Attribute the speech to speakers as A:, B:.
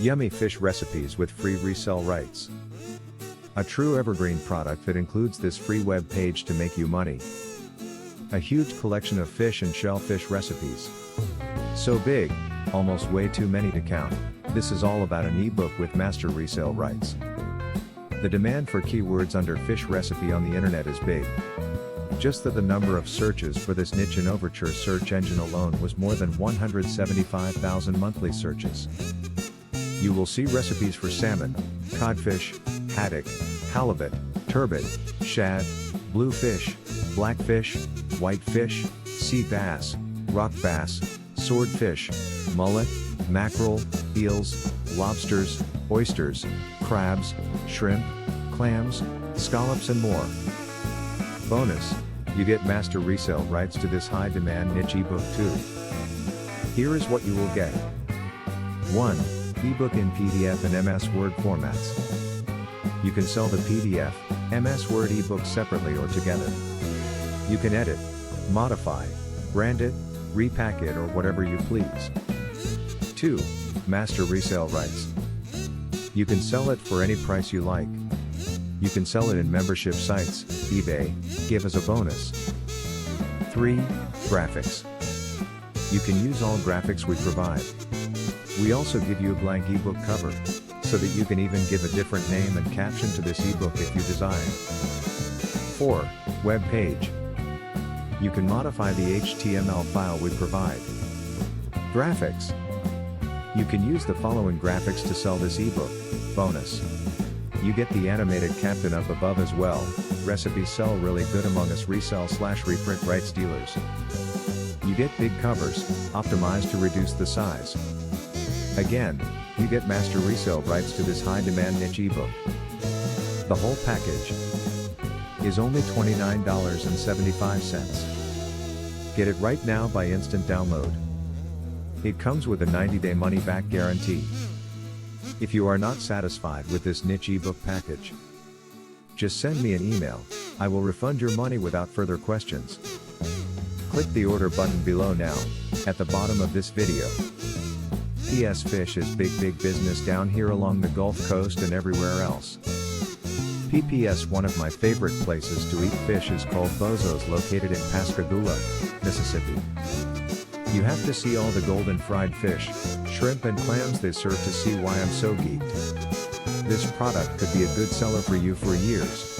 A: Yummy fish recipes with free resell rights. A true evergreen product that includes this free web page to make you money. A huge collection of fish and shellfish recipes. So big, almost way too many to count. This is all about an ebook with master resale rights. The demand for keywords under fish recipe on the internet is big. Just that the number of searches for this niche in Overture Search Engine alone was more than 175,000 monthly searches. You will see recipes for salmon, codfish, haddock, halibut, turbot, shad, bluefish, blackfish, whitefish, sea bass, rock bass, swordfish, mullet, mackerel, eels, lobsters, oysters, crabs, shrimp, clams, scallops and more. Bonus, you get master resale rights to this high-demand niche ebook too. Here is what you will get. 1. Ebook in PDF and MS Word formats. You can sell the PDF, MS Word ebook separately or together. You can edit, modify, brand it, repack it or whatever you please. 2. Master resale rights. You can sell it for any price you like. You can sell it in membership sites, eBay, give as a bonus. 3. Graphics. You can use all graphics we provide. We also give you a blank ebook cover, so that you can even give a different name and caption to this ebook if you desire. 4. Web page. You can modify the HTML file we provide. Graphics. You can use the following graphics to sell this ebook. Bonus. You get the animated captain up above as well. Recipes sell really good among us resell/reprint rights dealers. You get big covers, optimized to reduce the size. Again, you get master resale rights to this high-demand niche ebook. The whole package is only $29.75. Get it right now by instant download. It comes with a 90-day money-back guarantee. If you are not satisfied with this niche ebook package, just send me an email, I will refund your money without further questions. Click the order button below now, at the bottom of this video. PS Fish is big business down here along the Gulf Coast and everywhere else. PPS one of my favorite places to eat fish is called Bozo's located in Pascagoula, Mississippi. You have to see all the golden fried fish, shrimp and clams they serve to see why I'm so geeked. This product could be a good seller for you for years.